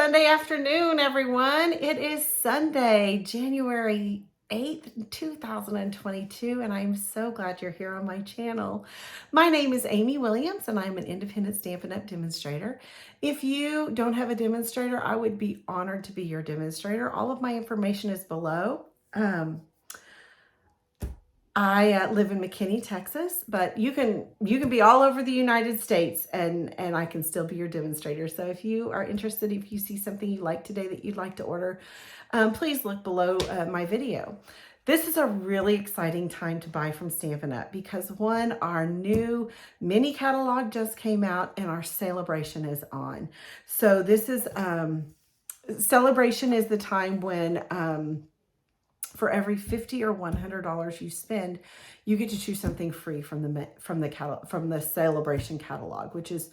Sunday afternoon, everyone. It is Sunday, January 8th, 2022, and I'm so glad you're here on my channel. My name is Amy Williams, and I'm an independent Stampin' Up! Demonstrator. If you don't have a demonstrator, I would be honored to be your demonstrator. All of my information is below. I live in McKinney, Texas, but you can be all over the United States and I can still be your demonstrator. So if you are interested, if you see something you like today that you'd like to order, please look below my video. This is a really exciting time to buy from Stampin' Up! Because one, our new mini catalog just came out and our celebration is on. So this is, celebration is the time when, for every $50 or $100 you spend, you get to choose something free from the celebration catalog, which is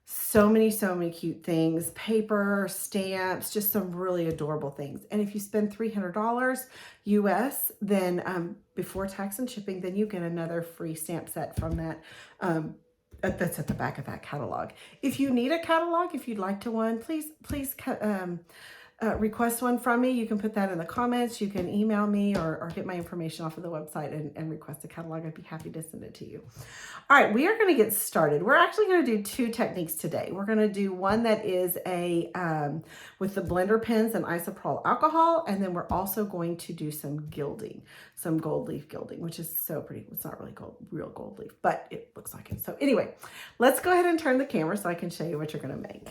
so many cute things, paper, stamps, just some really adorable things. And if you spend $300 US, then before tax and shipping, then you get another free stamp set from that. That's at the back of that catalog. If you need a catalog, if you'd like to one, please request one from me. You can put that in the comments. You can email me or get my information off of the website and request a catalog. I'd be happy to send it to you. All right, we are going to get started. We're actually going to do two techniques today. We're going to do one that is with the blender pens and isopropyl alcohol, and then we're also going to do some gilding, some gold leaf gilding, which is so pretty. It's not really real gold leaf, but it looks like it. So anyway, let's go ahead and turn the camera so I can show you what you're going to make.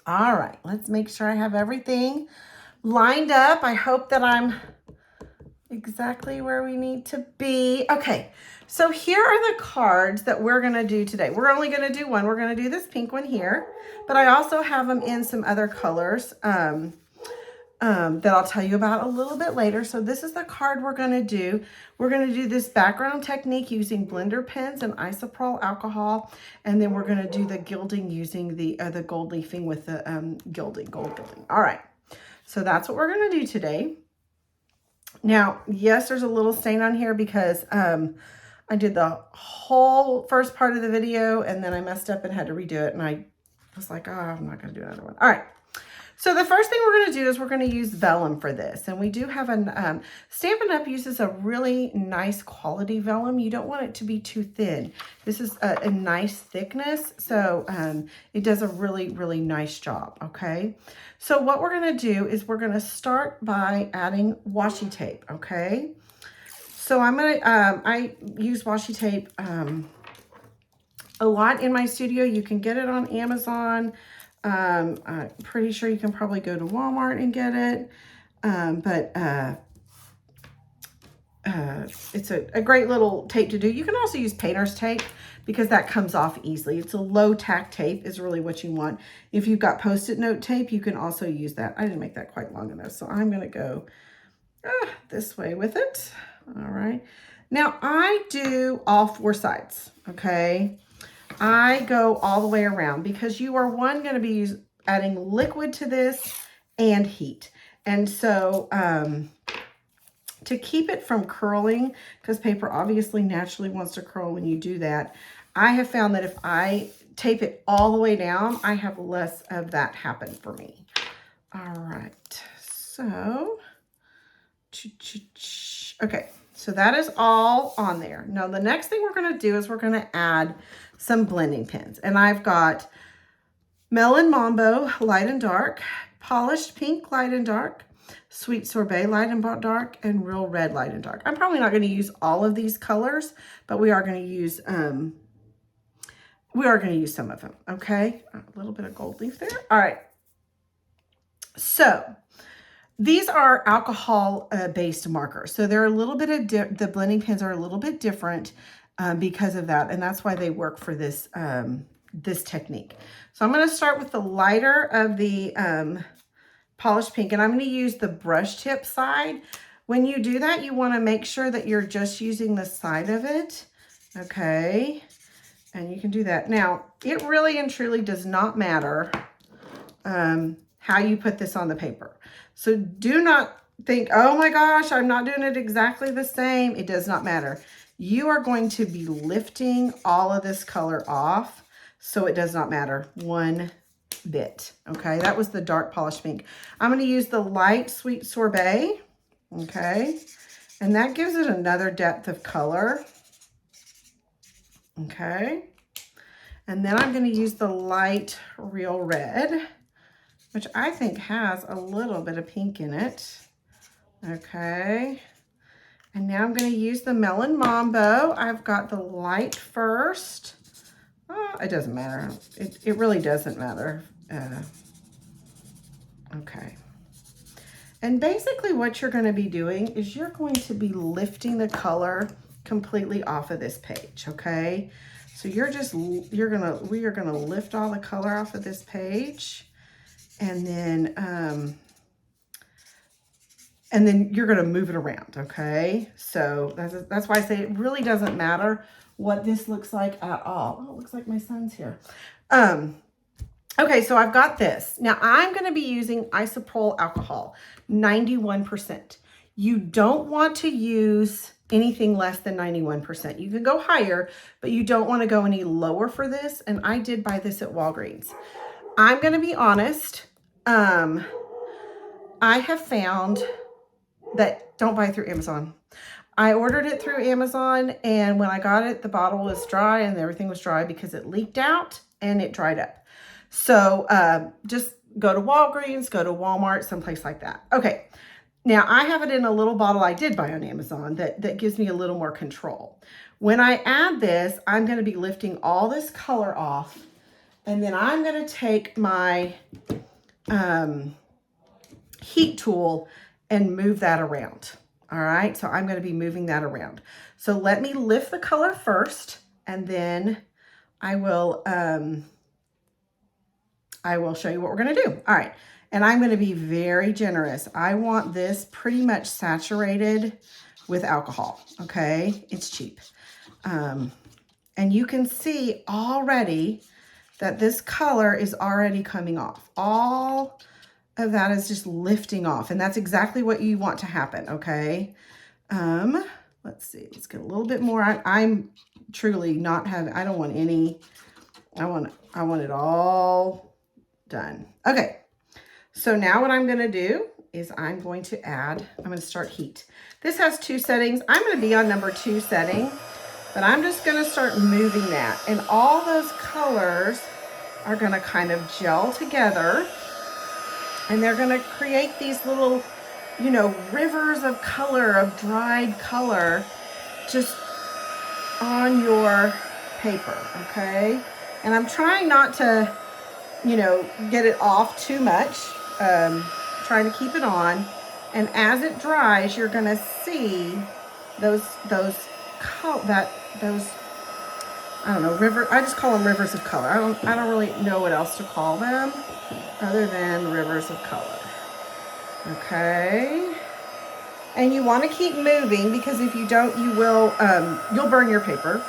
All right, let's make sure I have everything lined up. I hope that I'm exactly where we need to be. Okay, so here are the cards that we're going to do today. We're only going to do one. We're going to do this pink one here, but I also have them in some other colors that I'll tell you about a little bit later. So this is the card we're going to do. We're going to do this background technique using blender pens and isopropyl alcohol, and then we're going to do the gilding using the gold leafing with the gold gilding. All right, so that's what we're going to do today. Now, yes, there's a little stain on here because I did the whole first part of the video and then I messed up and had to redo it, and I was like, oh, I'm not going to do another one. All right. So the first thing we're going to do is we're going to use vellum for this. And we do have Stampin' Up! Uses a really nice quality vellum. You don't want it to be too thin. This is a nice thickness. So it does a really nice job. Okay. So what we're going to do is we're going to start by adding washi tape. Okay. So I'm going to, I use washi tape a lot in my studio. You can get it on Amazon. I'm pretty sure you can probably go to Walmart and get it. It's a great little tape to do. You can also use painter's tape because that comes off easily. It's a low tack tape is really what you want. If you've got Post-it note tape, you can also use that. I didn't make that quite long enough, so I'm going to go this way with it. All right. Now I do all four sides. Okay. I go all the way around because you are going to be adding liquid to this and heat. And so to keep it from curling, because paper obviously naturally wants to curl when you do that, I have found that if I tape it all the way down, I have less of that happen for me. All right. So, okay. So that is all on there. Now the next thing we're going to do is we're going to add some blending pens. And I've got Melon Mambo Light and Dark, Polished Pink Light and Dark, Sweet Sorbet Light and Dark, and Real Red Light and Dark. I'm probably not going to use all of these colors, but we are going to use some of them. Okay, a little bit of gold leaf there. All right. So these are alcohol-based markers. So they're a little bit of, the blending pens are a little bit different because of that. And that's why they work for this, this technique. So I'm going to start with the lighter of the polished pink, and I'm going to use the brush tip side. When you do that, you want to make sure that you're just using the side of it. Okay. And you can do that. Now, it really and truly does not matter how you put this on the paper. So do not think, oh my gosh, I'm not doing it exactly the same. It does not matter. You are going to be lifting all of this color off, so it does not matter one bit. Okay, that was the dark polish pink. I'm going to use the light sweet sorbet. Okay, and that gives it another depth of color. Okay, and then I'm going to use the light real red, which I think has a little bit of pink in it. Okay, and now I'm going to use the Melon Mambo. I've got the light first. Oh, it doesn't matter. It really doesn't matter. Okay. And basically what you're going to be doing is you're going to be lifting the color completely off of this page, okay? So we are going to lift all the color off of this page, and then you're going to move it around, okay? So that's why I say it really doesn't matter what this looks like at all. Oh, it looks like my son's here. Okay, so I've got this. Now I'm going to be using isopropyl alcohol, 91%. You don't want to use anything less than 91%. You can go higher, but you don't want to go any lower for this. And I did buy this at Walgreens. I'm going to be honest. I have found that don't buy through Amazon. I ordered it through Amazon, and when I got it, the bottle was dry and everything was dry because it leaked out and it dried up. So just go to Walgreens, go to Walmart, someplace like that. Okay, now I have it in a little bottle I did buy on Amazon that gives me a little more control. When I add this, I'm going to be lifting all this color off, and then I'm going to take my heat tool and move that around. All right, so I'm going to be moving that around. So let me lift the color first, and then I will show you what we're going to do. All right, and I'm going to be very generous. I want this pretty much saturated with alcohol, okay? It's cheap. And you can see already that this color is already coming off. All of that is just lifting off, and that's exactly what you want to happen, okay? Let's see, let's get a little bit more. I'm truly not having, I don't want any, I want it all done. Okay, so now what I'm gonna do is I'm going to start heat. This has 2 settings. I'm gonna be on number 2 setting, but I'm just gonna start moving that, and all those colors are gonna kind of gel together. And they're going to create these little, you know, rivers of color, of dried color, just on your paper, okay? And I'm trying not to, you know, get it off too much, trying to keep it on. And as it dries, you're going to see those, I don't know, I just call them rivers of color. I don't really know what else to call them other than rivers of color. Okay. And you want to keep moving, because if you don't, you'll burn your paper.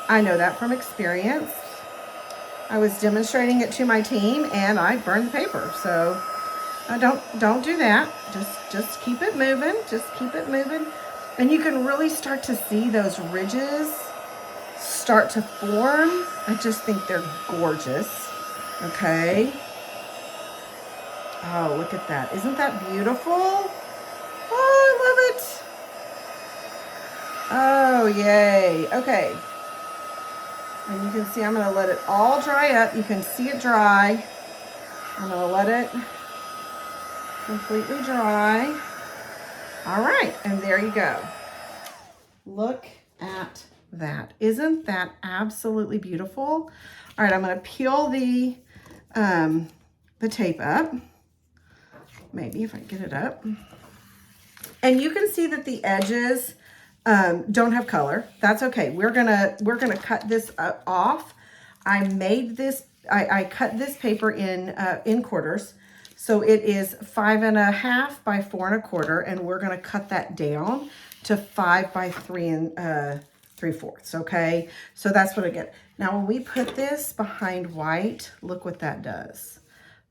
I know that from experience. I was demonstrating it to my team and I burned the paper. So don't do that. Just keep it moving. Just keep it moving. And you can really start to see those ridges start to form. I just think they're gorgeous. Okay. Oh, look at that. Isn't that beautiful? Oh, I love it. Oh, yay. Okay. And you can see I'm going to let it all dry up. You can see it dry. I'm going to let it completely dry. All right. And there you go. Look at that. Isn't that absolutely beautiful? All right. I'm going to peel the tape up. Maybe if I get it up. And you can see that the edges don't have color. That's okay. We're gonna cut this off. I cut this paper in quarters. So it is 5.5 by 4 1/4, and we're gonna cut that down to 5 by 3 3/4. Okay. So that's what I get. Now when we put this behind white, look what that does.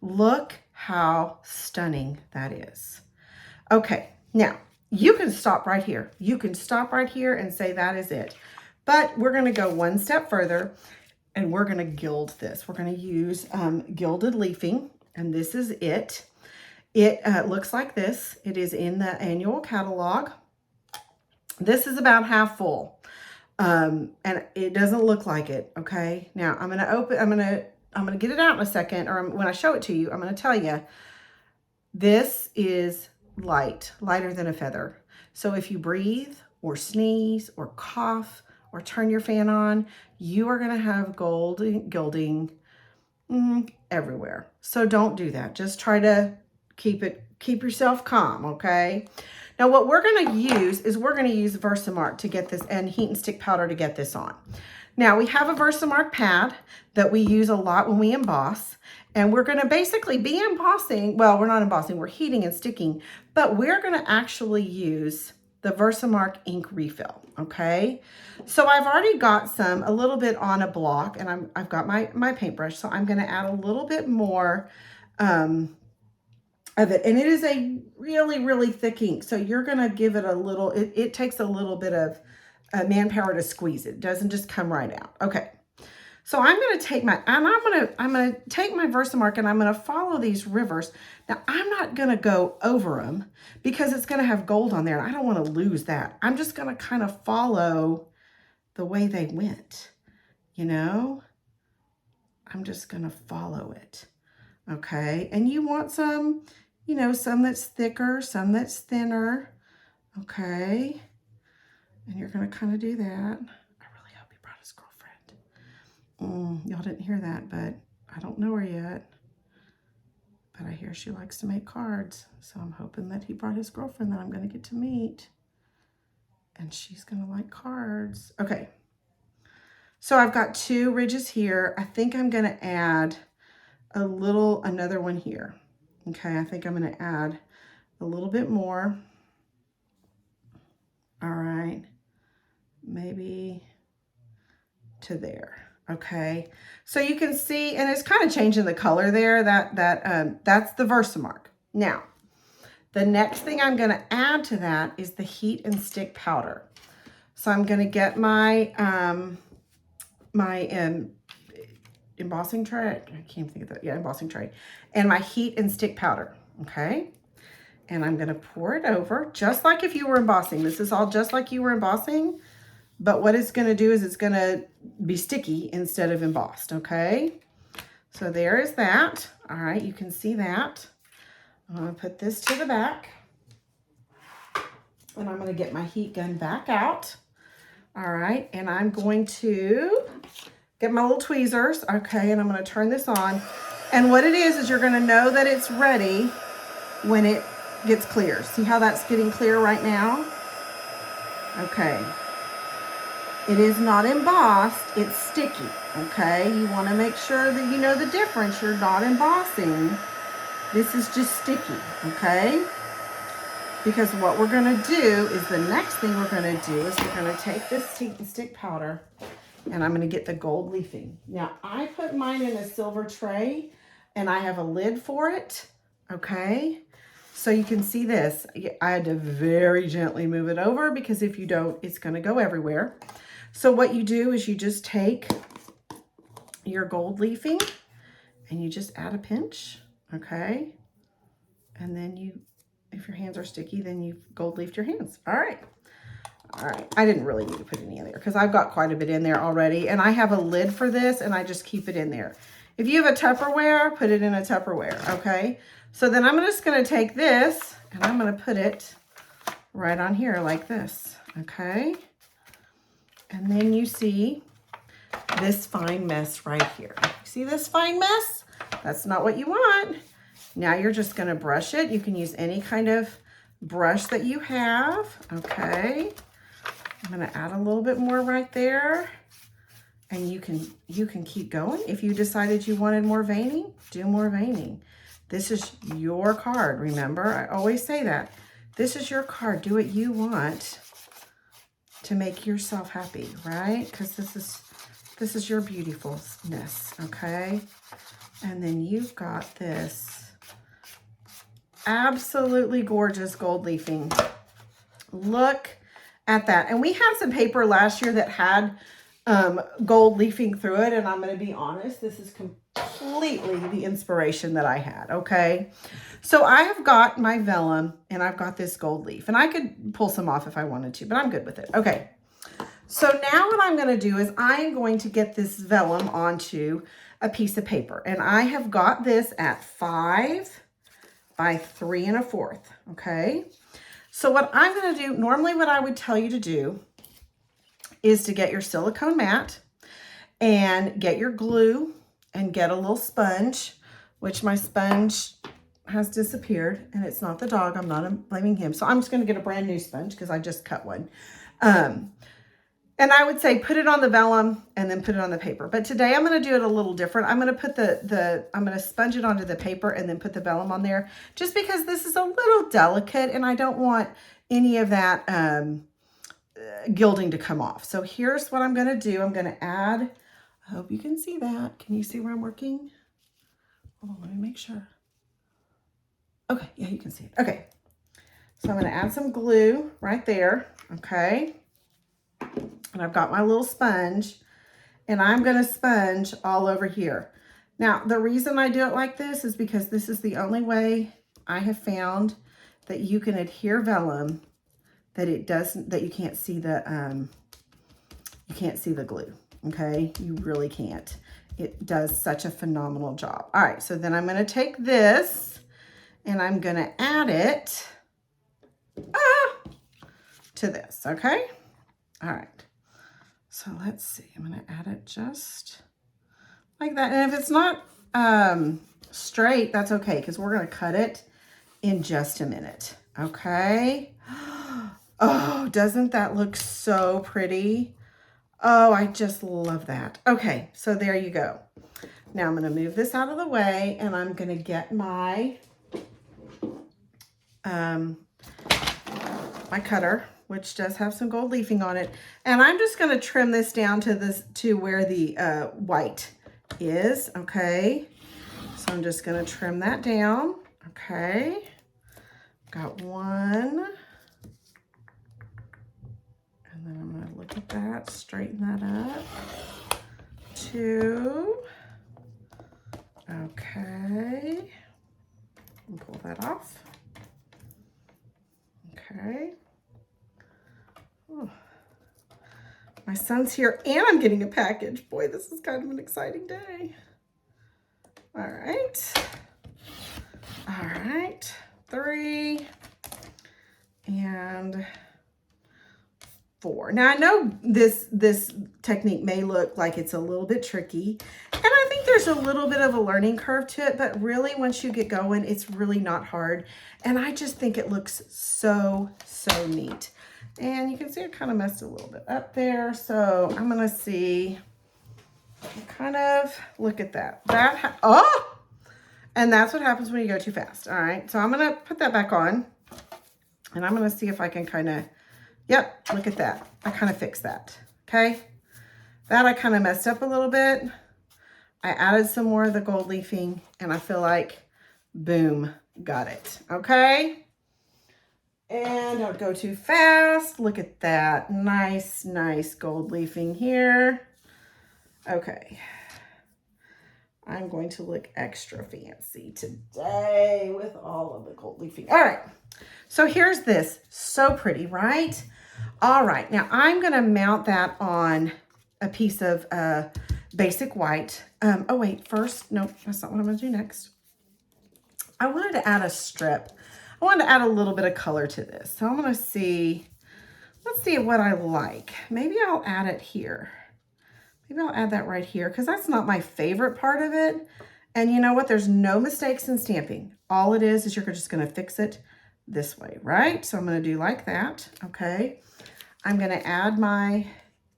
Look how stunning that is. Okay, now you can stop right here. You can stop right here and say that is it. But we're going to go one step further. and we're going to gild this. We're going to use Gilded Leafing, and this is it. It looks like this. It is in the annual catalog. This is about half full, and it doesn't look like it. Okay, now I'm gonna get it out in a second, or when I show it to you, I'm gonna tell you this is lighter than a feather. So if you breathe or sneeze or cough or turn your fan on, you are gonna have gilding everywhere. So don't do that. Just try to keep yourself calm, okay? Now what we're gonna use is we're gonna use Versamark to get this, and heat and stick powder to get this on. Now we have a Versamark pad that we use a lot when we emboss, and we're gonna basically be embossing, well, we're not embossing, we're heating and sticking, but we're gonna actually use the Versamark Ink Refill, okay? So I've already got a little bit on a block, and I've got my paintbrush, so I'm gonna add a little bit more of it. And it is a really, really thick ink, so you're gonna give it a little, it takes a little bit of manpower to squeeze it. It doesn't just come right out. Okay. So I'm going to take I'm going to take my Versamark, and I'm going to follow these rivers. Now I'm not going to go over them because it's going to have gold on there, and I don't want to lose that. I'm just going to kind of follow the way they went, you know? I'm just going to follow it. Okay. And you want some, you know, some that's thicker, some that's thinner. Okay. And you're going to kind of do that. I really hope he brought his girlfriend. Y'all didn't hear that, but I don't know her yet. But I hear she likes to make cards. So I'm hoping that he brought his girlfriend that I'm going to get to meet. And she's going to like cards. Okay. So I've got 2 ridges here. I think I'm going to add another one here. Okay. I think I'm going to add a little bit more. All right. Maybe to there. Okay, so you can see, and it's kind of changing the color there. That's the Versamark. Now, the next thing I'm going to add to that is the heat and stick powder. So I'm going to get my embossing tray. I can't think of that. Yeah, embossing tray, and my heat and stick powder. Okay, and I'm going to pour it over just like if you were embossing. This is all just like you were embossing. But what it's going to do is it's going to be sticky instead of embossed, okay? So there is that. All right, you can see that. I'm going to put this to the back. And I'm going to get my heat gun back out. All right, and I'm going to get my little tweezers, okay, and I'm going to turn this on. And what it is you're going to know that it's ready when it gets clear. See how that's getting clear right now? Okay. It is not embossed, it's sticky, okay? You want to make sure that you know the difference. You're not embossing. This is just sticky, okay? Because what we're going to do is the next thing we're going to do is we're going to take this heat and stick powder, and I'm going to get the gold leafing. Now, I put mine in a silver tray, and I have a lid for it, okay? So you can see this. I had to very gently move it over because if you don't, it's going to go everywhere. So what you do is you just take your gold leafing and you just add a pinch, okay? And then if your hands are sticky, then you've gold leafed your hands. All right. All right. I didn't really need to put any in there because I've got quite a bit in there already. And I have a lid for this, and I just keep it in there. If you have a Tupperware, put it in a Tupperware, okay? So then I'm just going to take this, and I'm going to put it right on here like this, okay? And then you see this fine mess right here. See this fine mess? That's not what you want. Now you're just going to brush it. You can use any kind of brush that you have. Okay. I'm going to add a little bit more right there. And you can keep going. If you decided you wanted more veining, do more veining. This is your card, remember? I always say that. This is your card. Do what you want to make yourself happy, right? Because this is your beautifulness, okay? And then you've got this absolutely gorgeous gold leafing. Look at that. And we had some paper last year that had gold leafing through it. And I'm going to be honest, this is completely the inspiration that I had. Okay. So I have got my vellum and I've got this gold leaf, and I could pull some off if I wanted to, but I'm good with it. Okay. So now what I'm going to do is I am going to get this vellum onto a piece of paper, and I have got this at 5 by 3 1/4. Okay. So what I'm going to do, normally what I would tell you to do is to get your silicone mat and get your glue and get a little sponge, which my sponge has disappeared, and it's not the dog. I'm not blaming him. So I'm just going to get a brand new sponge because I just cut one. And I would say put it on the vellum and then put it on the paper. But today I'm going to do it a little different. I'm going to put I'm going to sponge it onto the paper and then put the vellum on there, just because this is a little delicate and I don't want any of that gilding to come off. So here's what I'm going to do. I'm going to add, I hope you can see that. Can you see where I'm working? Hold on, let me make sure. Okay, yeah, you can see it. Okay, so I'm going to add some glue right there. Okay, and I've got my little sponge, and I'm going to sponge all over here. Now, the reason I do it like this is because this is the only way I have found that you can adhere vellum that it doesn't, that you can't see the glue. Okay, you really can't. It does such a phenomenal job. All right, so then I'm going to take this and I'm going to add it to this. Okay. All right. So let's see. I'm going to add it just like that. And if it's not straight, that's okay, because we're going to cut it in just a minute. Okay. Oh, doesn't that look so pretty? Oh, I just love that. Okay, so there you go. Now I'm going to move this out of the way, and I'm going to get my my cutter, which does have some gold leafing on it, and I'm just going to trim this down to where the white is. Okay, so I'm just going to trim that down. Okay, got one. And then I'm going to look at that, straighten that up. 2. Okay. And pull that off. Okay. Oh. My son's here and I'm getting a package. Boy, this is kind of an exciting day. All right. All right. 3 and 4. Now I know this technique may look like it's a little bit tricky, and I think there's a little bit of a learning curve to it, but really once you get going, it's really not hard. And I just think it looks so neat. And you can see I kind of messed a little bit up there. So I'm going to see, kind of look at that. Oh! And that's what happens when you go too fast. All right. So I'm going to put that back on, and I'm going to see if I can kind of, yep, look at that. I kind of fixed that. Okay. That I kind of messed up a little bit. I added some more of the gold leafing, and I feel like, boom, got it. Okay. And don't go too fast. Look at that. Nice gold leafing here. Okay. I'm going to look extra fancy today with all of the gold leafing. All right. So here's this. So pretty, right? All right. Now I'm going to mount that on a piece of basic white. Oh, wait. First, no, that's not what I'm going to do next. I wanted to add a strip. I wanted to add a little bit of color to this. So I'm going to see, let's see what I like. Maybe I'll add it here. Maybe I'll add that right here, because that's not my favorite part of it. And you know what? There's no mistakes in stamping. All it is you're just going to fix it this way, right? So I'm going to do like that. Okay. I'm going to add my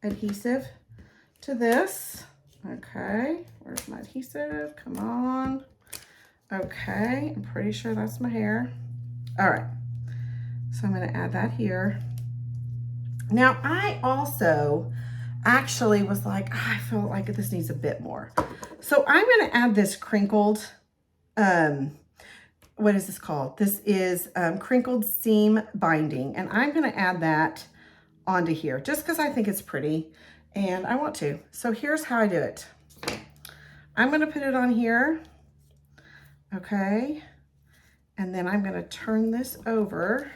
adhesive to this. Okay. Where's my adhesive? Come on. Okay. I'm pretty sure that's my hair. All right. So I'm going to add that here. Now I also actually was like, I feel like this needs a bit more. So I'm going to add this crinkled, what is this called? This is crinkled seam binding. And I'm going to add that onto here just because I think it's pretty. and I want to. So here's how I do it. I'm gonna put it on here, okay? And then I'm gonna turn this over,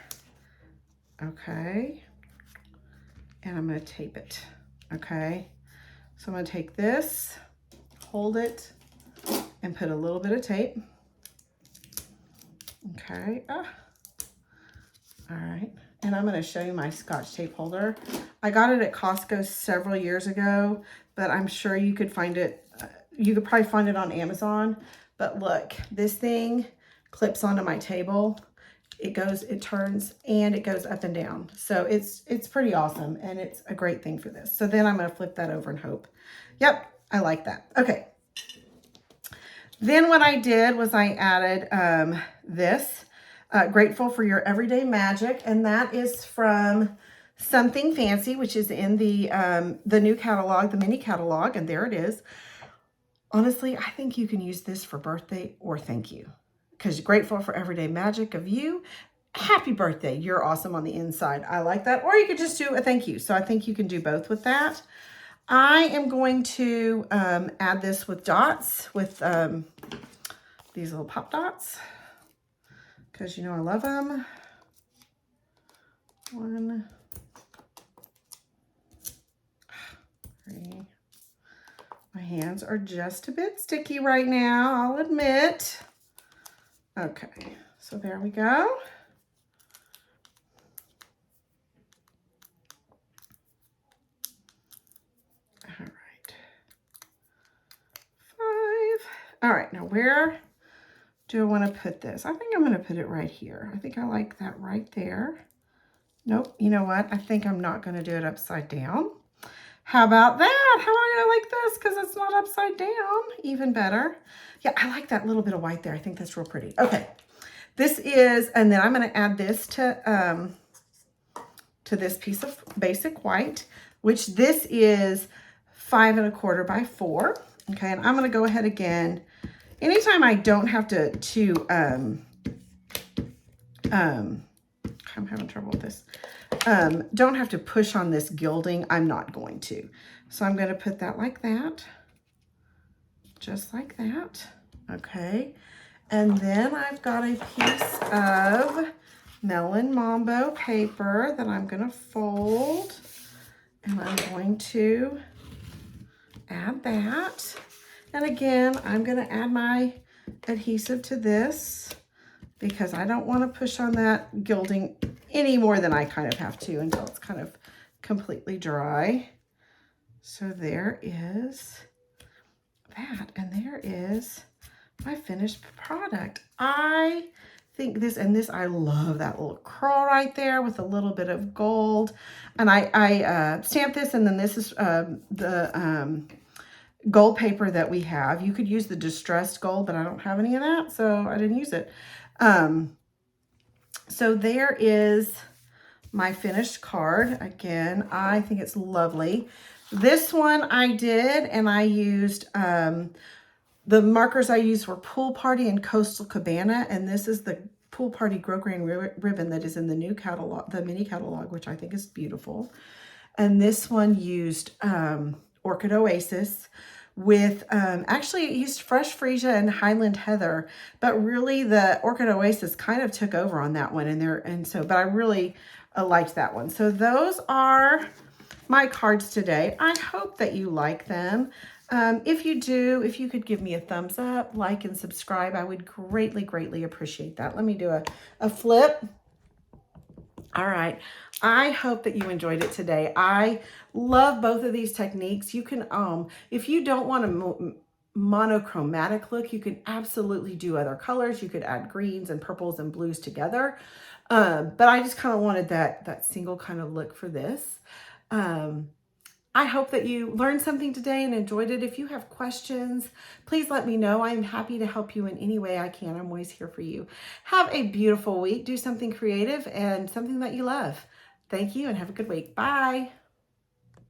okay? And I'm gonna tape it, okay? So I'm gonna take this, hold it, and put a little bit of tape. Okay, all right. And I'm gonna show you my Scotch tape holder. I got it at Costco several years ago, but I'm sure you could find it, you could probably find it on Amazon. But look, this thing clips onto my table. It turns, and it goes up and down. So it's pretty awesome, and it's a great thing for this. So then I'm gonna flip that over and hope. Yep, I like that. Okay. Then what I did was I added this, Grateful for Your Everyday Magic, and that is from Something Fancy, which is in the new catalog, the mini catalog, and there it is. Honestly, I think you can use this for birthday or thank you, because grateful for everyday magic of you. Happy birthday. You're awesome on the inside. I like that. Or you could just do a thank you. So I think you can do both with that. I am going to add this with dots, with these little pop dots, because you know I love them. 1, 3. My hands are just a bit sticky right now, I'll admit. Okay, so there we go. All right. 5. All right, now where do I want to put this? I think I'm going to put it right here. I think I like that right there. Nope, you know what? I think I'm not going to do it upside down. How about that? How am I going to like this? Because it's not upside down. Even better. Yeah, I like that little bit of white there. I think that's real pretty. Okay, this is, and then I'm going to add this to this piece of basic white, which this is 5 1/4 by 4. Okay, and I'm going to go ahead again. Anytime I don't have I'm having trouble with this. Don't have to push on this gilding, I'm not going to. So I'm going to put that like that. Just like that. Okay. And then I've got a piece of Melon Mambo paper that I'm going to fold. And I'm going to add that. And again, I'm going to add my adhesive to this, because I don't want to push on that gilding any more than I kind of have to until it's kind of completely dry. So there is that, and there is my finished product. I think this, and this, I love that little curl right there with a little bit of gold. And I stamped this, and then this is the gold paper that we have. You could use the distressed gold, but I don't have any of that, so I didn't use it. So there is my finished card. Again, I think it's lovely. This one I did, and I used, the markers I used were Pool Party and Coastal Cabana, and this is the Pool Party Grosgrain ribbon that is in the new catalog, the mini catalog, which I think is beautiful. And this one used Orchid Oasis with, actually it used Fresh Freesia and Highland Heather, but really the Orchid Oasis kind of took over on that one, but I really liked that one. So those are my cards today. I hope that you like them. If you do, if you could give me a thumbs up, like, and subscribe, I would greatly, greatly appreciate that. Let me do a flip. All right. I hope that you enjoyed it today. I love both of these techniques. You can, if you don't want a monochromatic look, you can absolutely do other colors. You could add greens and purples and blues together. But I just kind of wanted that single kind of look for this. I hope that you learned something today and enjoyed it. If you have questions, please let me know. I'm happy to help you in any way I can. I'm always here for you. Have a beautiful week. Do something creative and something that you love. Thank you and have a good week. Bye.